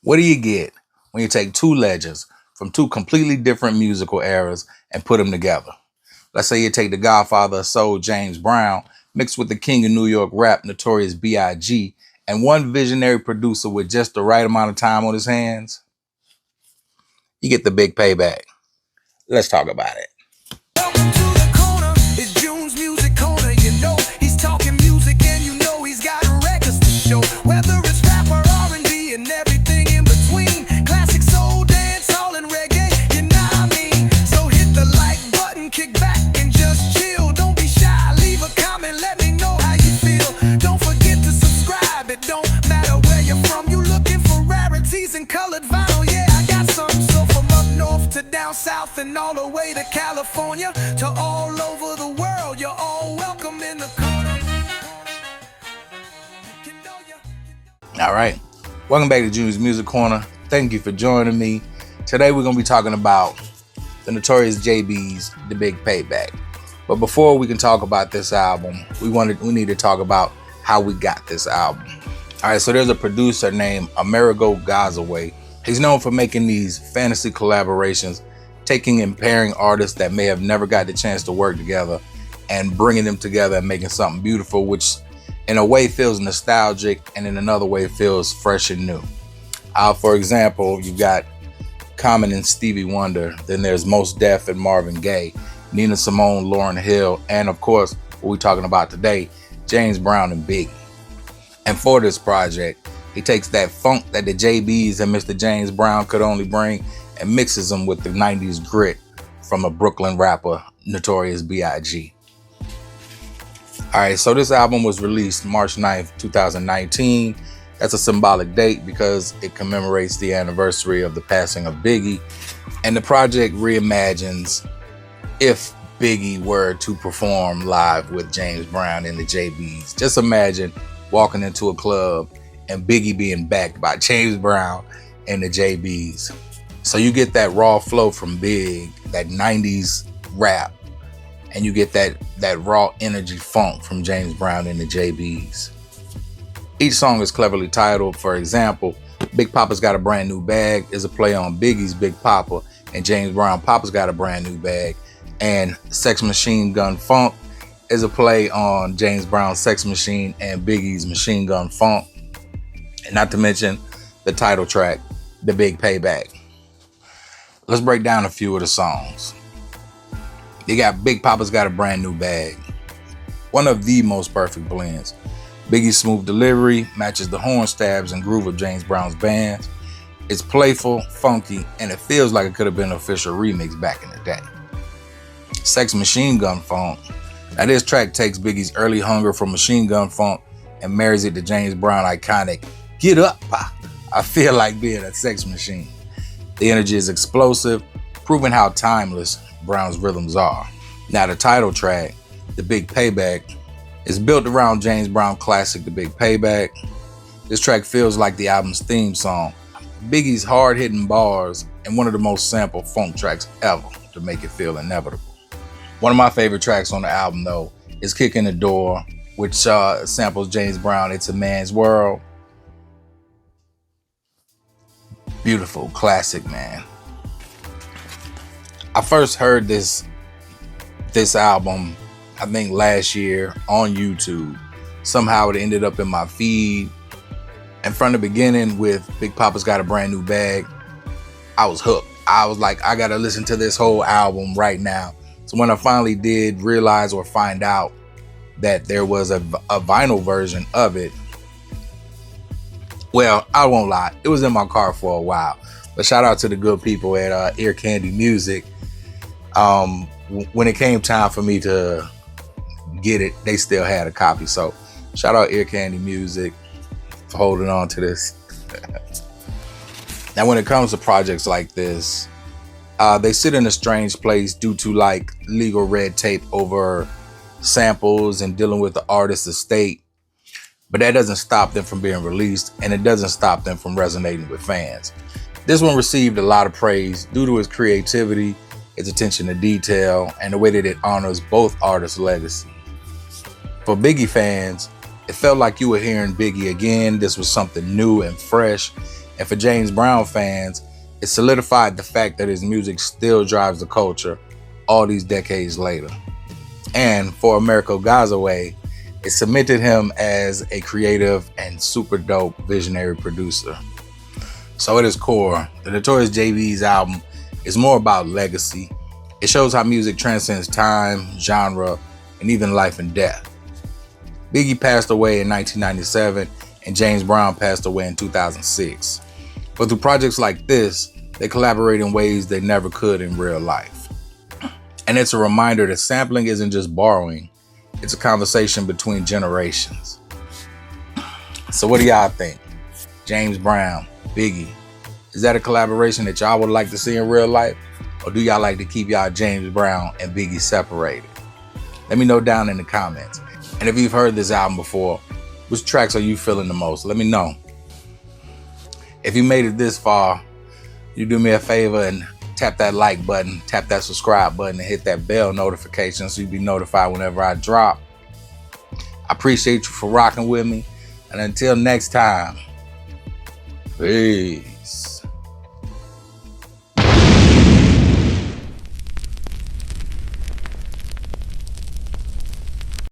What do you get when you take two legends from two completely different musical eras and put them together? Let's say you take the Godfather of Soul, James Brown, mixed with the king of New York rap, Notorious B.I.G, and one visionary producer with just the right amount of time on his hands. You get the big payback. Let's talk about it. Welcome to the corner. It's June's Music Corner. You know he's talking music, and you know he's got records to show. Whether it's rap or R&B and everything in between, classic soul, dance, all and reggae. You know what I mean? So hit the like button, kick back, and just chill. Don't be shy. Leave a comment. Let me know how you feel. Don't forget to subscribe. It don't matter where you're from. You looking for rarities and colored vinyl? Yeah, I got some. So from up north to down south and all the way to California, to all over the world, you're all welcome in the corner. All right. Welcome back to June's Music Corner. Thank you for joining me. Today we're going to be talking about the Notorious JB's The Big Payback. But before we can talk about this album, we need to talk about how we got this album. All right, so there's a producer named Amerigo Gazaway. He's known for making these fantasy collaborations, taking and pairing artists that may have never got the chance to work together and bringing them together and making something beautiful, which in a way feels nostalgic and in another way feels fresh and new. For example, you've got Common and Stevie Wonder, then there's Mos Def and Marvin Gaye, Nina Simone, Lauryn Hill, and of course, what we're talking about today, James Brown and Biggie. And for this project, he takes that funk that the JBs and Mr. James Brown could only bring and mixes them with the 90s grit from a Brooklyn rapper, Notorious B.I.G. All right, so this album was released March 9th, 2019. That's a symbolic date because it commemorates the anniversary of the passing of Biggie. And the project reimagines if Biggie were to perform live with James Brown and the JBs. Just imagine walking into a club and Biggie being backed by James Brown and the JBs. So you get that raw flow from Big, that 90s rap, and you get that raw energy funk from James Brown and the JBs. Each song is cleverly titled. For example, Big Poppa's Got a Brand New Bag is a play on Biggie's Big Poppa, and James Brown Poppa's Got a Brand New Bag. And Sex Machine Gun Funk is a play on James Brown's Sex Machine and Biggie's Machine Gun Funk. And not to mention the title track, The Big Payback. Let's break down a few of the songs. You got Big Poppa's Got a Brand New Bag. One of the most perfect blends. Biggie's smooth delivery matches the horn stabs and groove of James Brown's bands. It's playful, funky, and it feels like it could have been an official remix back in the day. Sex Machine Gun Funk. Now this track takes Biggie's early hunger from Machine Gun Funk and marries it to James Brown iconic Get Up, Pa. I feel like being a sex machine. The energy is explosive, proving how timeless Brown's rhythms are. Now the title track, The Big Payback, is built around James Brown classic The Big Payback. This track feels like the album's theme song, Biggie's hard-hitting bars, and one of the most sampled funk tracks ever to make it feel inevitable. One of my favorite tracks on the album, though, is Kick in the Door, which samples James Brown, It's a Man's World. Beautiful, classic, man. I first heard this album, I think last year on YouTube. Somehow it ended up in my feed. And from the beginning with Big Poppa's Got a Brand New Bag, I was hooked. I was like, I gotta listen to this whole album right now. So when I finally did realize or find out that there was a vinyl version of it, well, I won't lie, it was in my car for a while. But shout out to the good people at Ear Candy Music. When it came time for me to get it, they still had a copy. So shout out Ear Candy Music for holding on to this. Now, when it comes to projects like this, they sit in a strange place due to like legal red tape over samples and dealing with the artist's estate. But that doesn't stop them from being released, and it doesn't stop them from resonating with fans. This one received a lot of praise due to its creativity, its attention to detail, and the way that it honors both artists' legacy. For Biggie fans, it felt like you were hearing Biggie again. This was something new and fresh, And for James Brown fans, it solidified the fact that his music still drives the culture all these decades later. And for Amerigo Gazaway, it cemented him as a creative and super dope visionary producer. So at its core, the Notorious JB's album is more about legacy. It shows how music transcends time, genre, and even life and death. Biggie passed away in 1997, and James Brown passed away in 2006. But through projects like this, they collaborate in ways they never could in real life. And it's a reminder that sampling isn't just borrowing, it's a conversation between generations. So what do y'all think? James Brown, Biggie, is that a collaboration that y'all would like to see in real life? Or do y'all like to keep y'all James Brown and Biggie separated? Let me know down in the comments. And if you've heard this album before, which tracks are you feeling the most? Let me know. If you made it this far, you do me a favor and tap that like button, tap that subscribe button, and hit that bell notification so you'll be notified whenever I drop. I appreciate you for rocking with me. And until next time, peace.